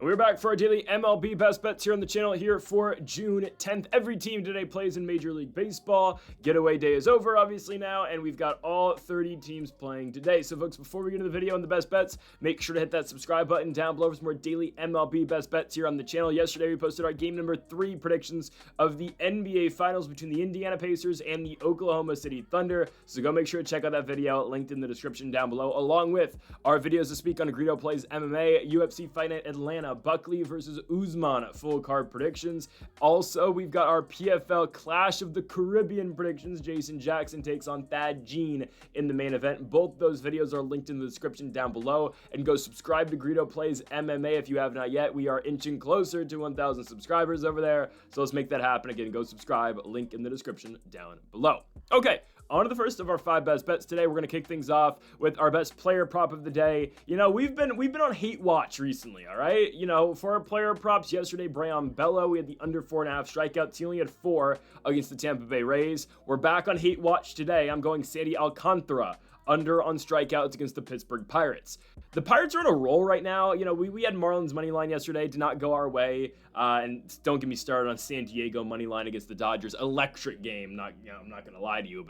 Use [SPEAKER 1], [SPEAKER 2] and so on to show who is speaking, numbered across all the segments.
[SPEAKER 1] And we're back for our daily MLB Best Bets here on the channel here for June 10th. Every team today plays in Major League Baseball. Getaway day is over, obviously, now, and we've got all 30 teams playing today. So, folks, before we get into the video on the best bets, make sure to hit that subscribe button down below for some more daily MLB Best Bets here on the channel. Yesterday, we posted our game number 3 predictions of the NBA Finals between the Indiana Pacers and the Oklahoma City Thunder. So, go make sure to check out that video linked in the description down below, along with our videos this week on Greedo Plays MMA, UFC Fight Night Atlanta, Buckley versus Usman full card predictions. Also, we've got our PFL Clash of the Caribbean predictions. Jason Jackson takes on Thad Jean in the main event. Both those videos are linked in the description down below. And go subscribe to Greedo Plays MMA if you have not yet. We are inching closer to 1,000 subscribers over there. So let's make that happen. Again, go subscribe. Link in the description down below. Okay. On to the first of our 5 best bets today. We're going to kick things off with our best player prop of the day. You know, we've been on hate watch recently, all right? You know, for our player props yesterday, Brayan Bello, we had the under 4.5 strikeouts. He only had 4 against the Tampa Bay Rays. We're back on hate watch today. I'm going Sandy Alcantara, under on strikeouts against the Pittsburgh Pirates. The Pirates are on a roll right now. You know, we had Marlins money line yesterday, did not go our way. And don't get me started on San Diego money line against the Dodgers. Electric game. I'm not gonna lie to you,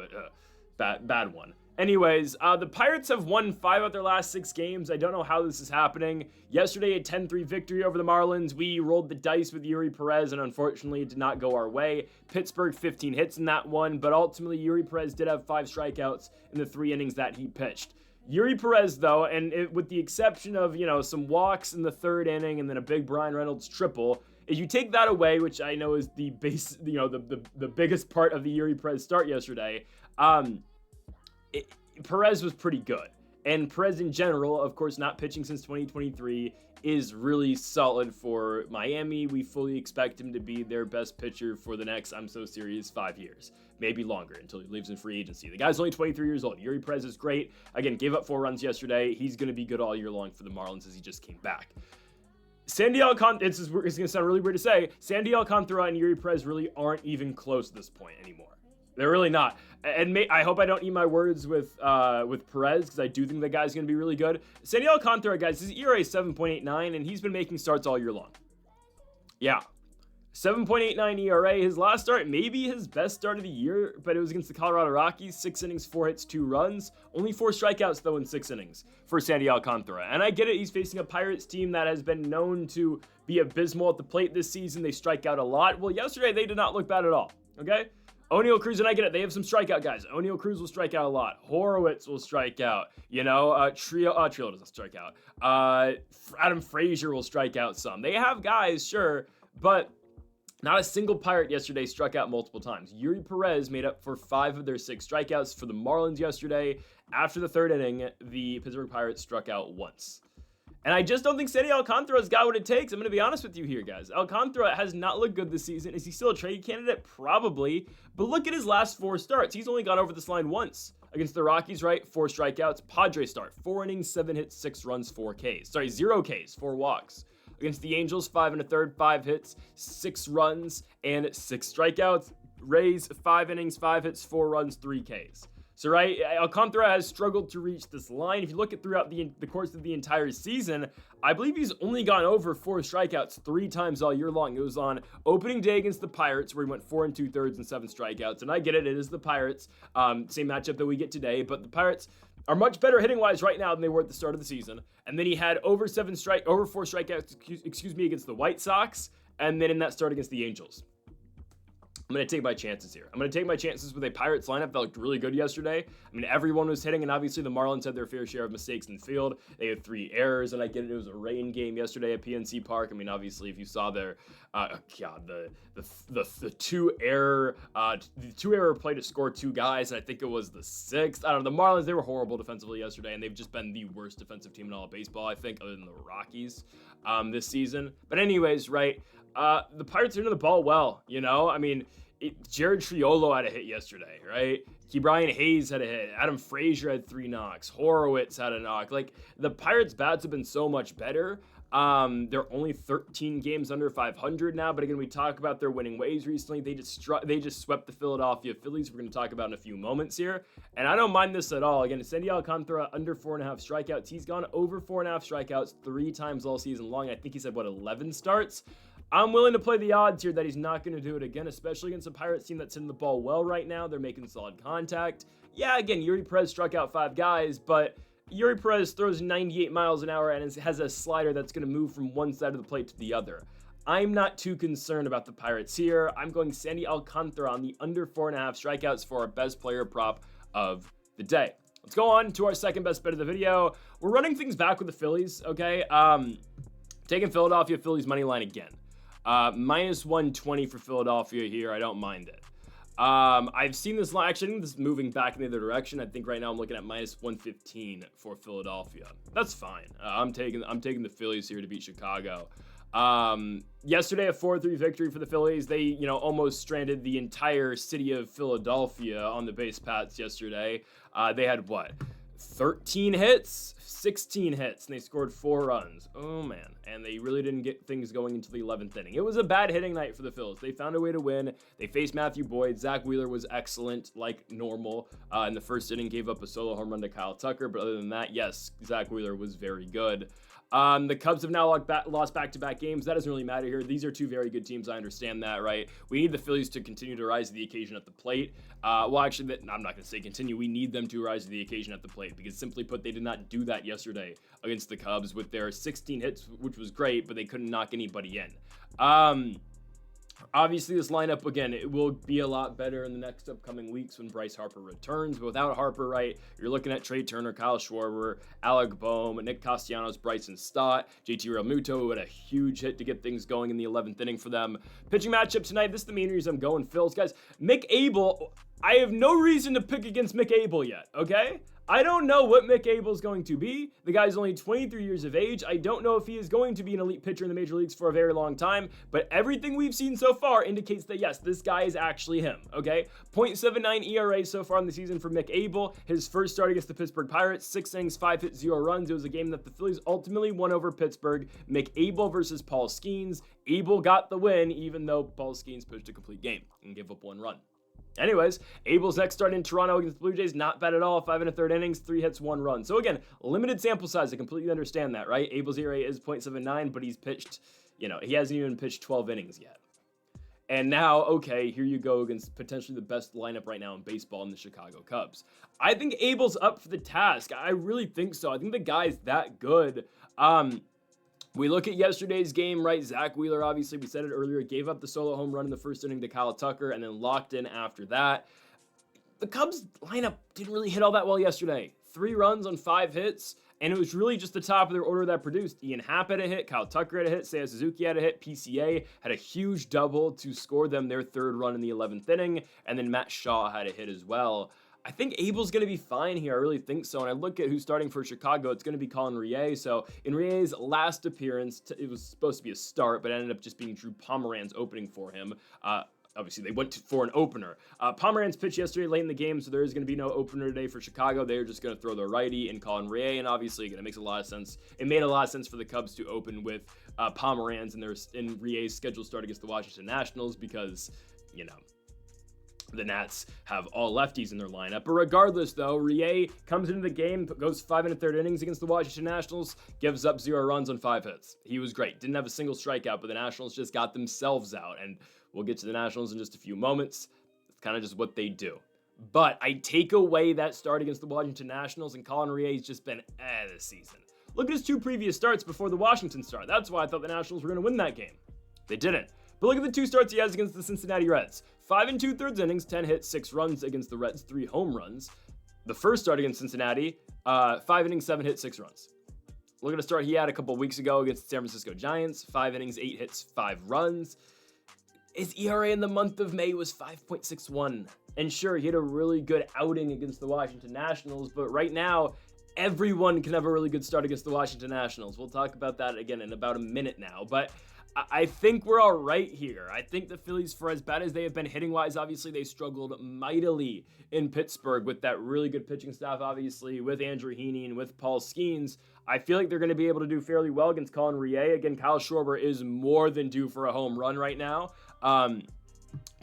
[SPEAKER 1] but bad one. Anyways, the Pirates have won 5 out of their last 6 games. I don't know how this is happening. Yesterday, a 10-3 victory over the Marlins. We rolled the dice with Yuri Perez, and unfortunately, it did not go our way. Pittsburgh, 15 hits in that one, but ultimately, Yuri Perez did have 5 strikeouts in the 3 innings that he pitched. Yuri Perez, though, with the exception of, you know, some walks in the 3rd inning and then a big Brian Reynolds triple, if you take that away, which I know is the base, you know, the biggest part of the Yuri Perez start yesterday, Perez was pretty good. And Perez in general, of course, not pitching since 2023, is really solid for Miami. We fully expect him to be their best pitcher for the next, I'm so serious, 5 years. Maybe longer until he leaves in free agency. The guy's only 23 years old. Yuri Perez is great. Again, gave up 4 runs yesterday. He's going to be good all year long for the Marlins as he just came back. Sandy Alcantara, it's going to sound really weird to say, Sandy Alcantara and Yuri Perez really aren't even close at this point anymore. They're really not. And I hope I don't eat my words with Perez, because I do think the guy's going to be really good. Sandy Alcantara, guys, his ERA is 7.89, and he's been making starts all year long. Yeah. 7.89 ERA. His last start, maybe his best start of the year, but it was against the Colorado Rockies. 6 innings, 4 hits, 2 runs. Only 4 strikeouts, though, in 6 innings for Sandy Alcantara. And I get it. He's facing a Pirates team that has been known to be abysmal at the plate this season. They strike out a lot. Well, yesterday, they did not look bad at all. Okay? O'Neal Cruz, and I get it, they have some strikeout guys. O'Neal Cruz will strike out a lot. Horowitz will strike out. You know, Trio doesn't strike out. Adam Frazier will strike out some. They have guys, sure, but not a single Pirate yesterday struck out multiple times. Yuri Perez made up for 5 of their 6 strikeouts for the Marlins yesterday. After the 3rd inning, the Pittsburgh Pirates struck out once. And I just don't think Sandy Alcantara's got what it takes. I'm going to be honest with you here, guys. Alcantara has not looked good this season. Is he still a trade candidate? Probably. But look at his last 4 starts. He's only gone over this line once. Against the Rockies, right? 4 strikeouts. Padres start. 4 innings, 7 hits, 6 runs, 4 Ks. Sorry, 0 Ks, 4 walks. Against the Angels, 5 1/3, 5 hits, 6 runs, and 6 strikeouts. Rays, 5 innings, 5 hits, 4 runs, 3 Ks. So, right, Alcantara has struggled to reach this line. If you look at throughout the course of the entire season, I believe he's only gone over 4 strikeouts 3 times all year long. It was on opening day against the Pirates, where he went 4 2/3 and 7 strikeouts. And I get it, it is the Pirates, same matchup that we get today, but the Pirates are much better hitting-wise right now than they were at the start of the season. And then he had over 4 strikeouts, against the White Sox, and then in that start against the Angels. I'm going to take my chances here. I'm going to take my chances with a Pirates lineup that looked really good yesterday. I mean, everyone was hitting, and obviously the Marlins had their fair share of mistakes in the field. They had 3 errors, and I get it. It was a rain game yesterday at PNC Park. I mean, obviously, if you saw their, the 2 error play to score 2 guys, and I think it was the 6th. I don't know. The Marlins, they were horrible defensively yesterday, and they've just been the worst defensive team in all of baseball, I think, other than the Rockies this season. But anyways, right, the Pirates are hitting the ball well, you know? I mean, Jared Triolo had a hit yesterday, right? Brian Hayes had a hit. Adam Frazier had 3 knocks. Horowitz had a knock. Like, the Pirates' bats have been so much better. They're only 13 games under 500 now, but again, we talk about their winning ways recently. They just swept the Philadelphia Phillies. We're going to talk about in a few moments here, and I don't mind this at all. Again, Sandy Alcantara under 4.5 strikeouts. He's gone over 4.5 strikeouts 3 times all season long. I think he's had 11 starts. I'm willing to play the odds here that he's not going to do it again, especially against a Pirates team that's hitting the ball well right now. They're making solid contact. Yeah, again, Yuri Perez struck out 5 guys, but Yuri Perez throws 98 miles an hour and has a slider that's going to move from one side of the plate to the other. I'm not too concerned about the Pirates here. I'm going Sandy Alcantara on the under 4.5 strikeouts for our best player prop of the day. Let's go on to our second best bet of the video. We're running things back with the Phillies, okay? Taking Philadelphia Phillies money line again. Minus 120 for Philadelphia here. I don't mind it. I've seen this line. Actually, I think this is moving back in the other direction. I think right now I'm looking at minus 115 for Philadelphia. That's fine. I'm taking the Phillies here to beat Chicago. Yesterday, a 4-3 victory for the Phillies. They, almost stranded the entire city of Philadelphia on the base paths yesterday. They had 13 hits, 16 hits, and they scored 4 runs. Oh, man. And they really didn't get things going until the 11th inning. It was a bad hitting night for the Phils. They found a way to win. They faced Matthew Boyd. Zach Wheeler was excellent, like normal. In the first inning, gave up a solo home run to Kyle Tucker. But other than that, yes, Zach Wheeler was very good. The Cubs have now lost back-to-back games. That doesn't really matter here. These are 2 very good teams. I understand that, right? We need the Phillies to continue to rise to the occasion at the plate. Actually, I'm not going to say continue. We need them to rise to the occasion at the plate because, simply put, they did not do that yesterday against the Cubs with their 16 hits, which was great, but they couldn't knock anybody in. Obviously, this lineup, again, it will be a lot better in the next upcoming weeks when Bryce Harper returns. But without Harper, right, you're looking at Trey Turner, Kyle Schwarber, Alec Bohm, Nick Castellanos, Bryson Stott, JT Realmuto, who had a huge hit to get things going in the 11th inning for them. Pitching matchup tonight, this is the main reason I'm going Phils. Guys, Mick Abel, I have no reason to pick against Mick Abel yet, okay? I don't know what Mick Abel is going to be. The guy's only 23 years of age. I don't know if he is going to be an elite pitcher in the major leagues for a very long time, but everything we've seen so far indicates that, yes, this guy is actually him, okay? 0.79 ERA so far in the season for Mick Abel. His first start against the Pittsburgh Pirates, 6 innings, 5 hits, 0 runs. It was a game that the Phillies ultimately won over Pittsburgh. Mick Abel versus Paul Skeens. Abel got the win, even though Paul Skeens pitched a complete game and gave up 1 run. Anyways, Abel's next start in Toronto against the Blue Jays, not bad at all. 5 1/3 innings, 3 hits, 1 run. So again, limited sample size. I completely understand that, right? Abel's ERA is 0.79, but he's pitched, he hasn't even pitched 12 innings yet. And now, okay, here you go against potentially the best lineup right now in baseball in the Chicago Cubs. I think Abel's up for the task. I really think so. I think the guy's that good. We look at yesterday's game, right? Zach Wheeler, obviously, we said it earlier, gave up the solo home run in the first inning to Kyle Tucker and then locked in after that. The Cubs lineup didn't really hit all that well yesterday. 3 runs on 5 hits, and it was really just the top of their order that produced. Ian Happ had a hit, Kyle Tucker had a hit, Seiya Suzuki had a hit, PCA had a huge double to score them their 3rd run in the 11th inning, and then Matt Shaw had a hit as well. I think Abel's going to be fine here. I really think so. And I look at who's starting for Chicago. It's going to be Colin Rie. So in Rie's last appearance, it was supposed to be a start, but it ended up just being Drew Pomeranz opening for him. Obviously, they went for an opener. Pomeranz pitched yesterday late in the game, so there is going to be no opener today for Chicago. They're just going to throw their righty and Colin Rie. And obviously, again, it makes a lot of sense. It made a lot of sense for the Cubs to open with Pomeranz in Rie's scheduled start against the Washington Nationals because, the Nats have all lefties in their lineup. But regardless, though, Rie comes into the game, goes 5 1/3 innings against the Washington Nationals, gives up 0 runs on 5 hits. He was great. Didn't have a single strikeout, but the Nationals just got themselves out. And we'll get to the Nationals in just a few moments. It's kind of just what they do. But I take away that start against the Washington Nationals, and Colin Rie's just been this season. Look at his 2 previous starts before the Washington start. That's why I thought the Nationals were going to win that game. They didn't. But look at the 2 starts he has against the Cincinnati Reds. 5 2/3 innings, 10 hits, 6 runs against the Reds, 3 home runs. The first start against Cincinnati, 5 innings, 7 hits, 6 runs. Look at a start he had a couple weeks ago against the San Francisco Giants, 5 innings, 8 hits, 5 runs. His ERA in the month of May was 5.61. And sure, he had a really good outing against the Washington Nationals, but right now, everyone can have a really good start against the Washington Nationals. We'll talk about that again in about a minute now, but I think we're all right here. I think the Phillies, for as bad as they have been hitting-wise, obviously they struggled mightily in Pittsburgh with that really good pitching staff, obviously, with Andrew Heaney and with Paul Skeens. I feel like they're going to be able to do fairly well against Colin Rie. Again, Kyle Schwarber is more than due for a home run right now.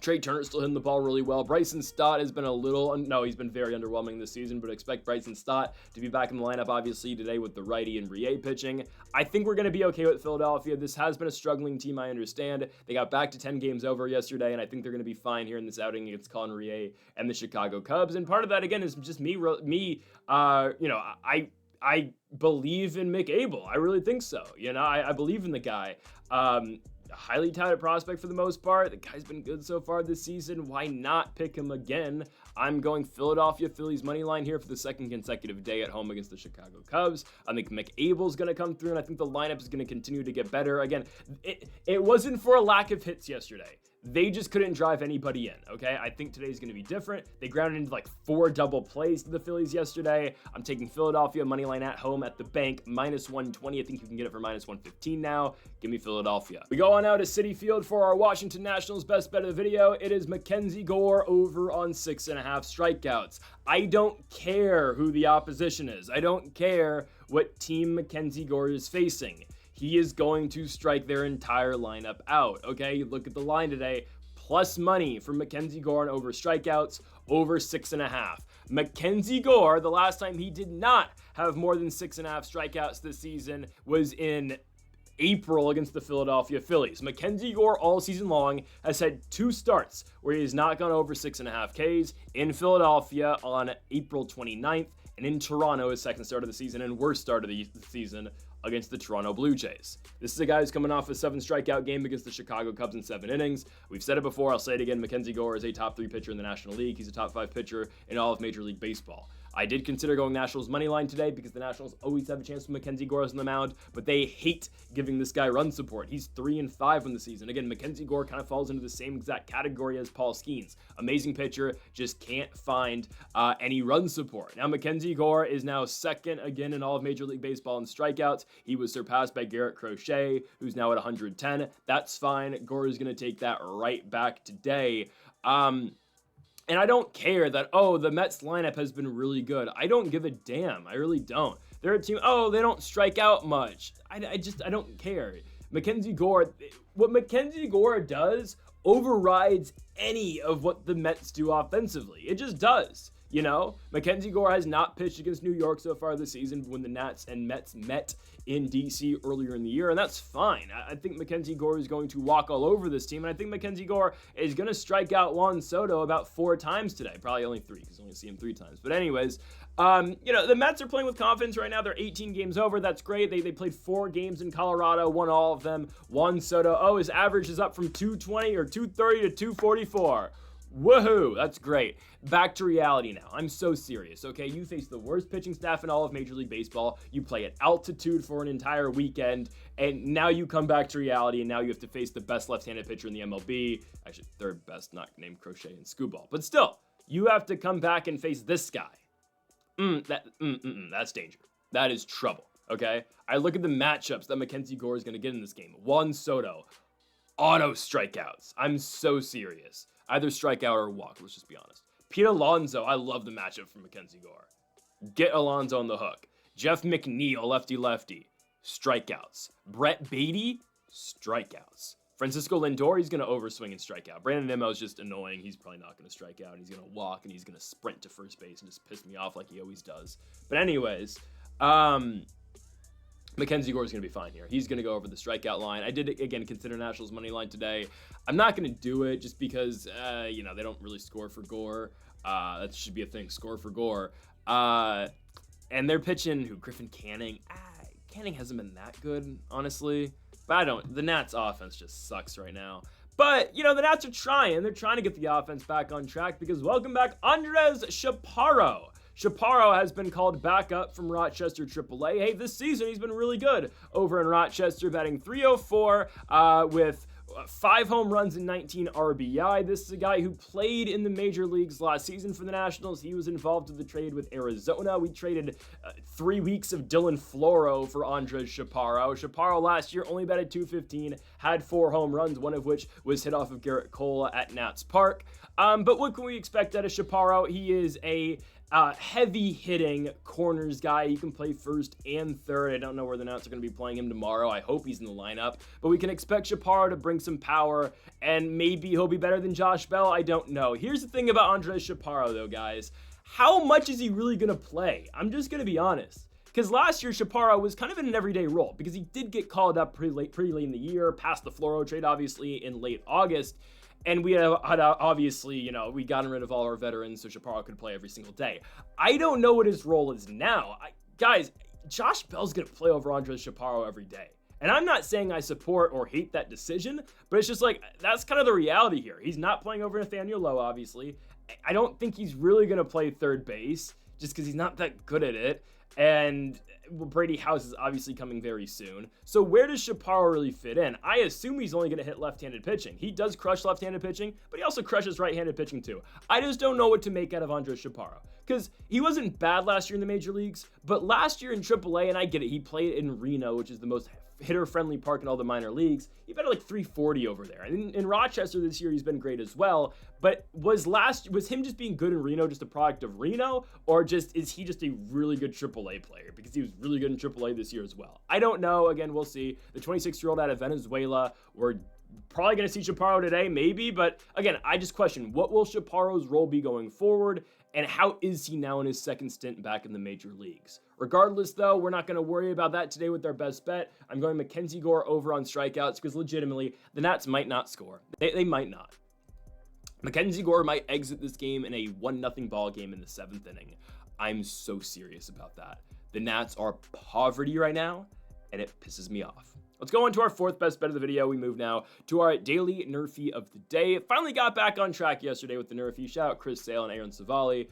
[SPEAKER 1] Trey Turner's still hitting the ball really well. Bryson Stott has been he's been very underwhelming this season, but expect Bryson Stott to be back in the lineup, obviously, today with the righty and Rie pitching. I think we're going to be okay with Philadelphia. This has been a struggling team, I understand. They got back to 10 games over yesterday, and I think they're going to be fine here in this outing against Colin Rie and the Chicago Cubs. And part of that, again, is just me. I believe in Mick Abel. I really think so. I believe in the guy. A highly touted prospect for the most part. The guy's been good so far this season. Why not pick him again? I'm going Philadelphia Phillies money line here for the second consecutive day at home against the Chicago Cubs. I think Mick Abel's going to come through, and I think the lineup is going to continue to get better. Again, it wasn't for a lack of hits yesterday. They just couldn't drive anybody in, okay? I think today's going to be different. They grounded into like 4 double plays to the Phillies yesterday. I'm taking Philadelphia money line at home at the bank, -120. I think you can get it for -115 now. Give me Philadelphia. We go on out to Citi Field for our Washington Nationals best bet of the video. It is Mackenzie Gore over on 6.5 strikeouts. I don't care who the opposition is. I don't care what team Mackenzie Gore is facing. He is going to strike their entire lineup out, okay? You look at the line today, plus money for Mackenzie Gore and over strikeouts, over 6.5. Mackenzie Gore, the last time he did not have more than 6.5 strikeouts this season was in April against the Philadelphia Phillies. Mackenzie Gore all season long has had 2 starts where he has not gone over 6.5 Ks in Philadelphia on April 29th and in Toronto, his second start of the season and worst start of the season against the Toronto Blue Jays. This is a guy who's coming off a 7 strikeout game against the Chicago Cubs in 7 innings. We've said it before, I'll say it again, Mackenzie Gore is a top 3 pitcher in the National League. He's a top 5 pitcher in all of Major League Baseball. I did consider going Nationals money line today because the Nationals always have a chance with Mackenzie Gore on the mound, but they hate giving this guy run support. He's 3-5 in the season. Again, Mackenzie Gore kind of falls into the same exact category as Paul Skeens. Amazing pitcher, just can't find any run support. Now, Mackenzie Gore is now second again in all of Major League Baseball in strikeouts. He was surpassed by Garrett Crochet, who's now at 110. That's fine. Gore is going to take that right back today. And I don't care that, the Mets lineup has been really good. I don't give a damn. I really don't. They're a team, they don't strike out much. I don't care. Mackenzie Gore, what Mackenzie Gore does overrides any of what the Mets do offensively. It just does. Mackenzie Gore has not pitched against New York so far this season when the Nats and Mets met in DC earlier in the year, and that's fine. I think Mackenzie Gore is going to walk all over this team, and I think Mackenzie Gore is going to strike out Juan Soto about 4 times today. Probably only 3, because I only see him 3 times. But anyways, the Mets are playing with confidence right now. They're 18 games over. That's great. They played 4 games in Colorado, won all of them. Juan Soto, his average is up from 220 or 230 to 244. Woohoo! That's great. Back to reality now. I'm so serious, okay? You face the worst pitching staff in all of Major League Baseball. You play at altitude for an entire weekend, and now you come back to reality, and now you have to face the best left-handed pitcher in the MLB. Actually, third best, not named Crochet and Scooball. But still, you have to come back and face this guy. That's danger. That is trouble, okay? I look at the matchups that Mackenzie Gore is going to get in this game. Juan Soto, auto strikeouts. I'm so serious. Either strikeout or walk, let's just be honest. Pete Alonso, I love the matchup for Mackenzie Gore. Get Alonso on the hook. Jeff McNeil, lefty-lefty, strikeouts. Brett Beatty, strikeouts. Francisco Lindor, he's going to overswing and strike out. Brandon Nimmo is just annoying. He's probably not going to strike out. He's going to walk, and he's going to sprint to first base and just piss me off like he always does. But anyways, Mackenzie Gore is going to be fine here. He's going to go over the strikeout line. I did, again, consider Nationals money line today. I'm not going to do it just because, they don't really score for Gore. That should be a thing, score for Gore. And they're pitching Griffin Canning. Canning hasn't been that good, honestly. But the Nats offense just sucks right now. But, the Nats are trying. They're trying to get the offense back on track because welcome back Andres Chaparro. Chaparro has been called back up from Rochester AAA. Hey, this season he's been really good over in Rochester, batting .304 with 5 home runs and 19 RBI. This is a guy who played in the major leagues last season for the Nationals. He was involved in the trade with Arizona. We traded 3 weeks of Dylan Floro for Andres Chaparro. Chaparro last year only batted .215, had 4 home runs, one of which was hit off of Garrett Cole at Nats Park. But what can we expect out of Chaparro? He is a heavy hitting corners guy. He can play first and third. I don't know where the Nats are going to be playing him tomorrow. I hope he's in the lineup, but we can expect Chaparro to bring some power, and maybe he'll be better than Josh Bell. I don't know. Here's the thing about Andres Chaparro though, guys. How much is he really going to play? I'm just going to be honest. Because last year, Chaparro was kind of in an everyday role because he did get called up pretty late in the year, past the Floro trade, obviously, in late August. And we had obviously, we gotten rid of all our veterans so Chaparro could play every single day. I don't know what his role is now. Guys, Josh Bell's going to play over Andres Chaparro every day. And I'm not saying I support or hate that decision, but it's just like, that's kind of the reality here. He's not playing over Nathaniel Lowe, obviously. I don't think he's really going to play third base just because he's not that good at it. And Brady House is obviously coming very soon. So where does Chaparro really fit in? I assume he's only going to hit left-handed pitching. He does crush left-handed pitching, but he also crushes right-handed pitching too. I just don't know what to make out of Andres Chaparro. Because he wasn't bad last year in the major leagues, but last year in AAA, and I get it, he played in Reno, which is the most hitter-friendly park in all the minor leagues. He batted like 340 over there. And in Rochester this year, he's been great as well. But was him just being good in Reno just a product of Reno? Or is he just a really good AAA player? Because he was really good in AAA this year as well. I don't know. Again, we'll see. The 26-year-old out of Venezuela, we're probably going to see Chaparro today, maybe. But again, I just question, what will Chaparro's role be going forward? And how is he now in his second stint back in the major leagues? Regardless, though, we're not going to worry about that today with our best bet. I'm going Mackenzie Gore over on strikeouts because legitimately, the Nats might not score. They might not. Mackenzie Gore might exit this game in a 1-0 ball game in the 7th inning. I'm so serious about that. The Nats are poverty right now, and it pisses me off. Let's go on to our 4th best bet of the video. We move now to our daily NRFI of the day. Finally got back on track yesterday with the NRFI. Shout out Chris Sale and Aaron Savali.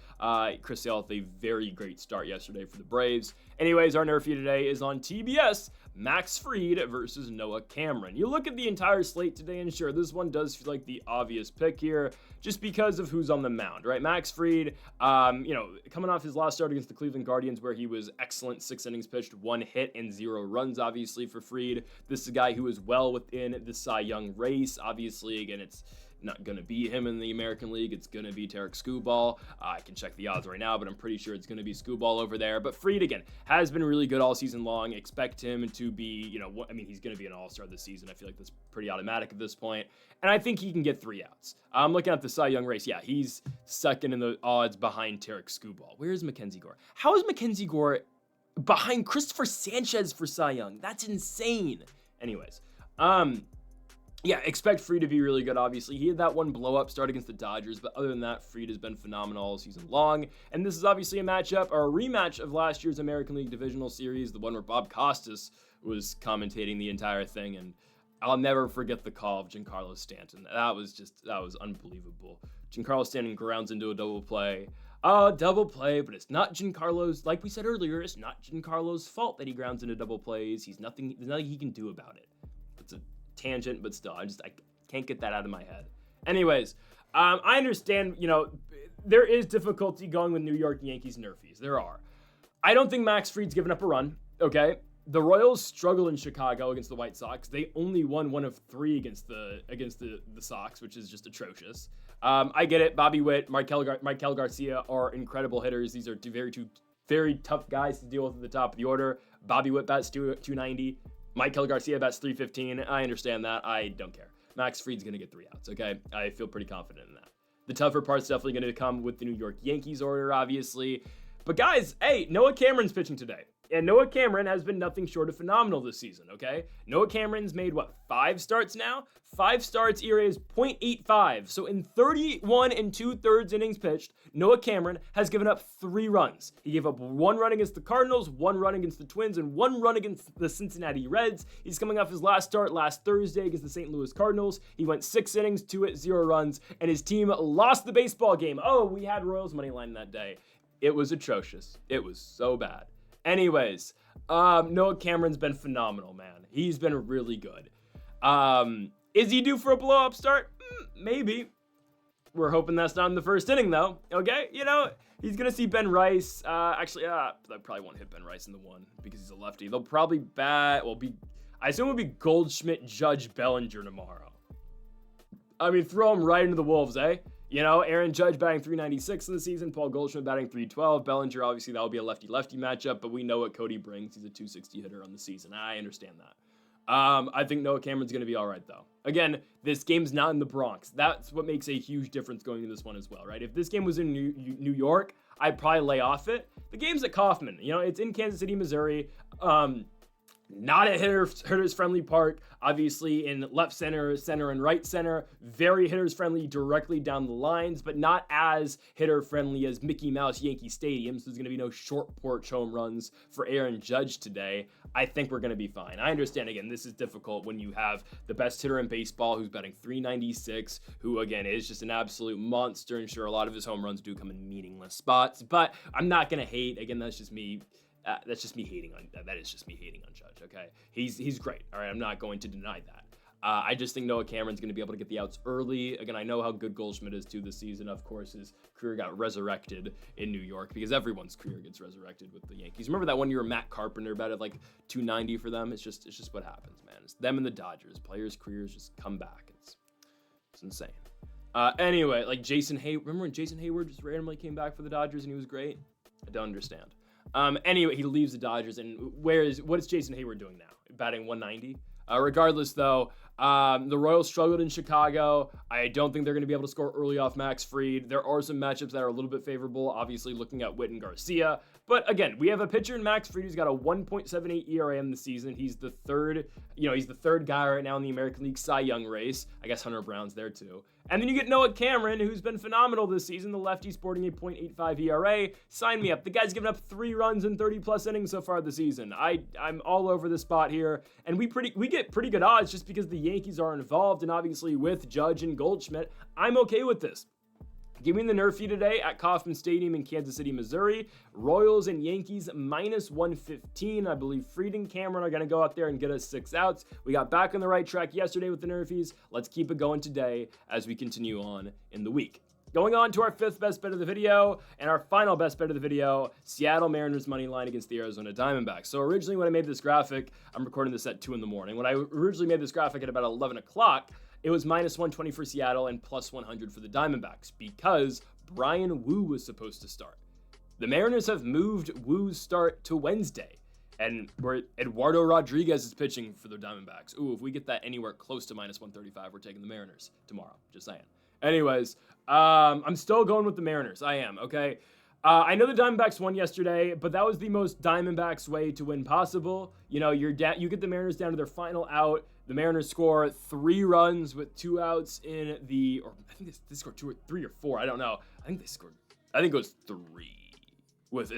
[SPEAKER 1] Chris Sale had a very great start yesterday for the Braves. Anyways, our NRFI today is on TBS. Max Fried versus Noah Cameron. You look at the entire slate today, and sure, this one does feel like the obvious pick here, just because of who's on the mound, right? Max Fried, coming off his last start against the Cleveland Guardians, where he was excellent, 6 innings pitched, 1 hit, and 0 runs, obviously, for Fried. This is a guy who is well within the Cy Young race. Obviously, again, it's not going to be him in the American League. It's going to be Tarek Skubal. I can check the odds right now, but I'm pretty sure it's going to be Skubal over there. But Fried, again, has been really good all season long. Expect him to be, he's going to be an all-star this season. I feel like that's pretty automatic at this point. And I think he can get 3 outs. I'm looking at the Cy Young race. Yeah, he's second in the odds behind Tarek Skubal. Where is Mackenzie Gore? How is Mackenzie Gore behind Christopher Sanchez for Cy Young? That's insane. Anyways, yeah, expect Fried to be really good, obviously. He had that one blow-up start against the Dodgers, but other than that, Fried has been phenomenal all season long. And this is obviously a matchup, or a rematch of last year's American League Divisional Series, the one where Bob Costas was commentating the entire thing, and I'll never forget the call of Giancarlo Stanton. That was unbelievable. Giancarlo Stanton grounds into a double play. Double play, but it's not Giancarlo's, like we said earlier, it's not Giancarlo's fault that he grounds into double plays. There's nothing he can do about it. It's a tangent, but still, I can't get that out of my head. Anyways, I understand, there is difficulty going with New York Yankees NRFIs. There are. I don't think Max Fried's given up a run, okay? The Royals struggled in Chicago against the White Sox. They only won 1 of 3 against the Sox, which is just atrocious. I get it. Bobby Witt, Maikel Garcia are incredible hitters. These are two very tough guys to deal with at the top of the order. Bobby Witt bats 290. Maikel Garcia bats 315. I understand that. I don't care. Max Fried's going to get 3 outs, okay? I feel pretty confident in that. The tougher part's definitely going to come with the New York Yankees order, obviously. But guys, hey, Noah Cameron's pitching today. And Noah Cameron has been nothing short of phenomenal this season, okay? Noah Cameron's made, 5 starts now? 5 starts, ERA is .85. So in 31 2/3 innings pitched, Noah Cameron has given up 3 runs. He gave up 1 run against the Cardinals, 1 run against the Twins, and 1 run against the Cincinnati Reds. He's coming off his last start last Thursday against the St. Louis Cardinals. He went 6 innings, 2 hits, 0 runs, and his team lost the baseball game. Oh, we had Royals money line that day. It was atrocious. It was so bad. Anyways, Noah Cameron's been phenomenal, man. He's been really good. Is he due for a blow-up start? Maybe. We're hoping that's not in the first inning, though. Okay, he's gonna see Ben Rice. I probably won't hit Ben Rice in the one because he's a lefty. They'll probably bat. I assume it'll be Goldschmidt, Judge, Bellinger tomorrow. I mean, throw him right into the Wolves, eh? Aaron Judge batting 396 in the season, Paul Goldschmidt batting 312. Bellinger, obviously, that will be a lefty-lefty matchup, but we know what Cody brings. He's a 260 hitter on the season. I understand that. I think Noah Cameron's going to be all right, though. Again, this game's not in the Bronx. That's what makes a huge difference going into this one as well, right? If this game was in New York, I'd probably lay off it. The game's at Kauffman. It's in Kansas City, Missouri. Not at hitters-friendly park, obviously in left center, and right center. Very hitters-friendly directly down the lines, but not as hitter-friendly as Mickey Mouse Yankee Stadium, so there's going to be no short porch home runs for Aaron Judge today. I think we're going to be fine. I understand, again, this is difficult when you have the best hitter in baseball who's batting 396, who, again, is just an absolute monster, and sure, a lot of his home runs do come in meaningless spots, but I'm not going to hate. Again, that's just me. That is just me hating on Judge, okay? He's great, all right? I'm not going to deny that. I just think Noah Cameron's going to be able to get the outs early. Again, I know how good Goldschmidt is too this season. Of course, his career got resurrected in New York because everyone's career gets resurrected with the Yankees. Remember that one year Matt Carpenter batted like 290 for them? It's just what happens, man. It's them and the Dodgers. Players' careers just come back. It's insane. Anyway, like Jason Hayward. Remember when Jason Hayward just randomly came back for the Dodgers and he was great? I don't understand. Anyway, he leaves the Dodgers, and what is Jason Hayward doing now? Batting 190? Regardless, though, the Royals struggled in Chicago. I don't think they're going to be able to score early off Max Fried. There are some matchups that are a little bit favorable, obviously looking at Whit and Garcia. But again, we have a pitcher in Max Fried who's got a 1.78 ERA in the season. He's the third guy right now in the American League Cy Young race. I guess Hunter Brown's there too. And then you get Noah Cameron, who's been phenomenal this season. The lefty sporting a .85 ERA. Sign me up. The guy's given up 3 runs in 30+ innings so far this season. I'm all over the spot here, and we get pretty good odds just because the Yankees are involved, and obviously with Judge and Goldschmidt, I'm okay with this. Give me the NRFI today at Kauffman Stadium in Kansas City, Missouri. Royals and Yankees -115. I believe Fried and Cameron are going to go out there and get us 6 outs. We got back on the right track yesterday with the NRFIs. Let's keep it going today as we continue on in the week. Going on to our 5th best bet of the video and our final best bet of the video, Seattle Mariners money line against the Arizona Diamondbacks. So originally when I made this graphic, I'm recording this at 2 in the morning. When I originally made this graphic at about 11 o'clock, it was -120 for Seattle and +100 for the Diamondbacks because Brian Wu was supposed to start. The Mariners have moved Wu's start to Wednesday, and where Eduardo Rodriguez is pitching for the Diamondbacks. Ooh, if we get that anywhere close to -135, we're taking the Mariners tomorrow. Just saying. Anyways, I'm still going with the Mariners. I am, okay? I know the Diamondbacks won yesterday, but that was the most Diamondbacks way to win possible. You get the Mariners down to their final out. The Mariners score 3 runs with 2 outs I think they scored 2 or 3 or 4. I don't know. I think it was 3 with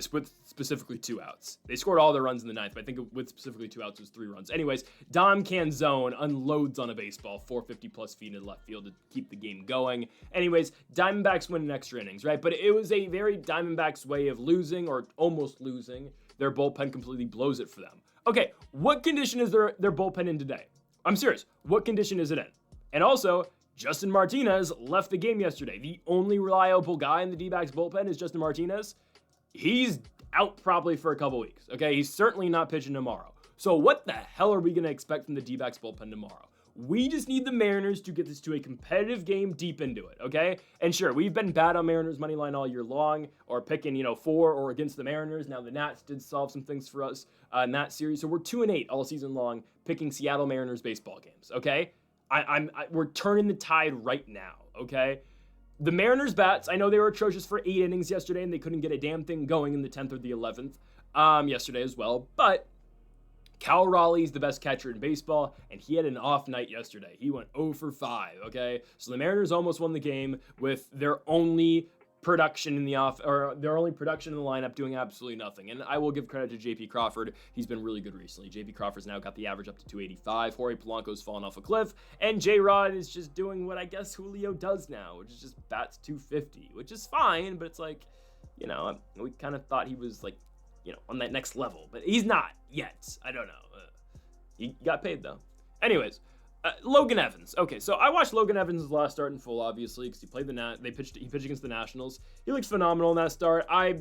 [SPEAKER 1] specifically 2 outs. They scored all their runs in the 9th, but I think with specifically 2 outs, it was 3 runs. Anyways, Dom Canzone unloads on a baseball, 450+ feet in left field to keep the game going. Anyways, Diamondbacks win in extra innings, right? But it was a very Diamondbacks way of losing or almost losing. Their bullpen completely blows it for them. Okay, what condition is their bullpen in today? I'm serious. What condition is it in? And also, Justin Martinez left the game yesterday. The only reliable guy in the D-backs bullpen is Justin Martinez. He's out probably for a couple weeks, okay? He's certainly not pitching tomorrow. So what the hell are we going to expect from the D-backs bullpen tomorrow? We just need the Mariners to get this to a competitive game deep into it, okay? And sure, we've been bad on Mariners money line all year long, or picking, for or against the Mariners. Now the Nats did solve some things for us in that series. So we're 2-8 all season long picking Seattle Mariners baseball games, okay? We're turning the tide right now, okay? The Mariners bats, I know they were atrocious for 8 innings yesterday, and they couldn't get a damn thing going in the 10th or the 11th yesterday as well, but Cal Raleigh's the best catcher in baseball, and he had an off night yesterday. He went 0 for 5, okay? So the Mariners almost won the game with their only production in the lineup doing absolutely nothing. And I will give credit to J.P. Crawford. He's been really good recently. J.P. Crawford's now got the average up to 285. Jorge Polanco's fallen off a cliff. And J-Rod is just doing what I guess Julio does now, which is just bats 250, which is fine, but it's like, we kind of thought he was like, on that next level, but he's not yet. I don't know. He got paid though. Anyways, Logan Evans. Okay, so I watched Logan Evans' last start in full, obviously, because he played he pitched against the Nationals. He looks phenomenal in that start. I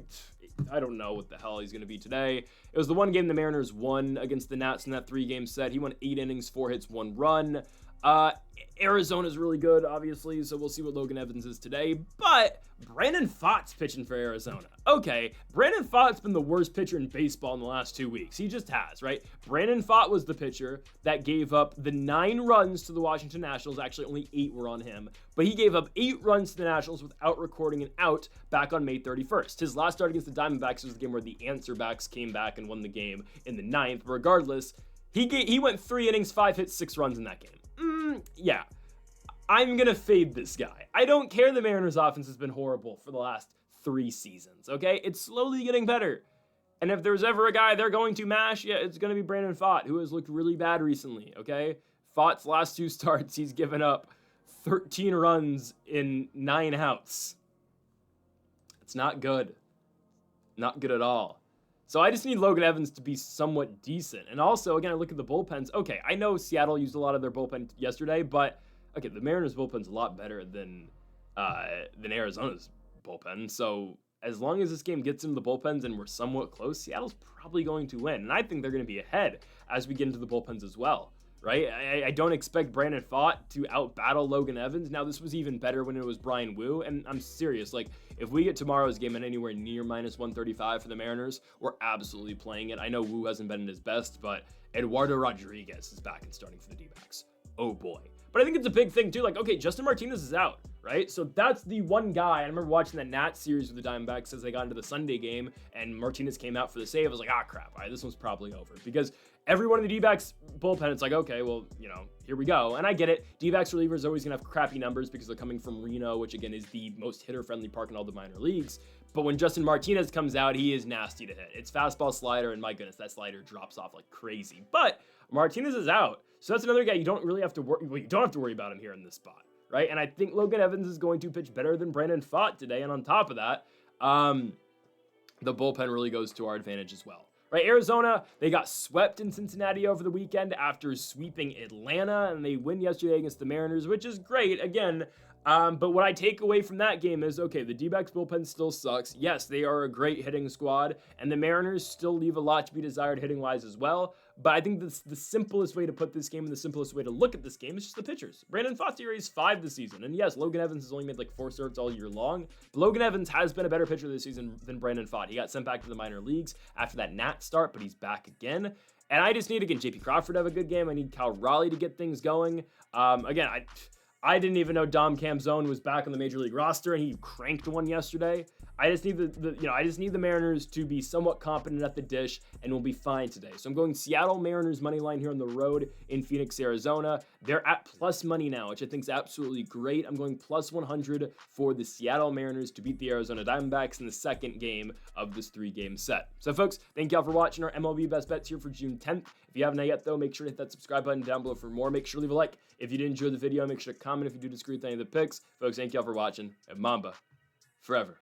[SPEAKER 1] don't know what the hell he's going to be today. It was the one game the Mariners won against the Nats in that 3-game set. He won 8 innings, 4 hits, 1 run. Arizona's really good, obviously, so we'll see what Logan Evans is today. But Brandon Pfaadt's pitching for Arizona. Okay, Brandon Pfaadt's been the worst pitcher in baseball in the last 2 weeks. He just has, right? Brandon Pfaadt was the pitcher that gave up the 9 runs to the Washington Nationals. Actually, only 8 were on him. But he gave up 8 runs to the Nationals without recording an out back on May 31st. His last start against the Diamondbacks was the game where the Answerbacks came back and won the game in the 9th. Regardless, he went 3 innings, 5 hits, 6 runs in that game. Yeah, I'm gonna fade this guy. I don't care the Mariners offense has been horrible for the last 3 seasons, okay? It's slowly getting better. And if there's ever a guy they're going to mash, yeah, it's gonna be Brandon Pfaadt, who has looked really bad recently, okay? Pfaadt's last 2 starts, he's given up 13 runs in 9 outs. It's not good. Not good at all. So I just need Logan Evans to be somewhat decent. And also, again, I look at the bullpens. Okay, I know Seattle used a lot of their bullpen yesterday, but okay, the Mariners' bullpen's a lot better than Arizona's bullpen. So as long as this game gets into the bullpens and we're somewhat close, Seattle's probably going to win. And I think they're going to be ahead as we get into the bullpens as well, right? I don't expect Brandon Pfaadt to out-battle Logan Evans. Now, this was even better when it was Brian Wu, and I'm serious. Like, if we get tomorrow's game at anywhere near minus 135 for the Mariners, we're absolutely playing it. I know Wu hasn't been at his best, but Eduardo Rodriguez is back and starting for the D-backs. Oh, boy. But I think it's a big thing, too. Like, okay, Justin Martinez is out, right? So that's the one guy. I remember watching that Nats series with the Diamondbacks as they got into the Sunday game, and Martinez came out for the save. I was like, ah, crap. All right, this one's probably over. Because everyone in the D-backs bullpen, it's like, okay, well, here we go. And I get it. D-backs relievers are always going to have crappy numbers because they're coming from Reno, which, again, is the most hitter-friendly park in all the minor leagues. But when Justin Martinez comes out, he is nasty to hit. It's fastball, slider, and my goodness, that slider drops off like crazy. But Martinez is out. So that's another guy you don't really have to worry. Well, you don't have to worry about him here in this spot, right? And I think Logan Evans is going to pitch better than Brandon Pfaadt today. And on top of that, the bullpen really goes to our advantage as well. Right, Arizona, they got swept in Cincinnati over the weekend after sweeping Atlanta, and they win yesterday against the Mariners, which is great, again. But what I take away from that game is, okay, the D-backs bullpen still sucks. Yes, they are a great hitting squad, and the Mariners still leave a lot to be desired hitting-wise as well. But I think the simplest way to put this game and the simplest way to look at this game is just the pitchers. Brandon Pfaadt's ERA is 5 this season. And yes, Logan Evans has only made like 4 starts all year long. But Logan Evans has been a better pitcher this season than Brandon Pfaadt. He got sent back to the minor leagues after that Nat start, but he's back again. And I just need, again, JP Crawford to have a good game. I need Cal Raleigh to get things going. Again, I didn't even know Dom Camzone was back on the major league roster, and he cranked one yesterday. I just need I just need the Mariners to be somewhat competent at the dish, and we'll be fine today. So I'm going Seattle Mariners money line here on the road in Phoenix, Arizona. They're at plus money now, which I think is absolutely great. I'm going plus 100 for the Seattle Mariners to beat the Arizona Diamondbacks in the second game of this 3-game set. So folks, thank y'all for watching our MLB Best Bets here for June 10th. If you haven't yet, though, make sure to hit that subscribe button down below for more. Make sure to leave a like if you did enjoy the video. Make sure to comment if you do disagree with any of the picks. Folks, thank y'all for watching, and Mamba forever.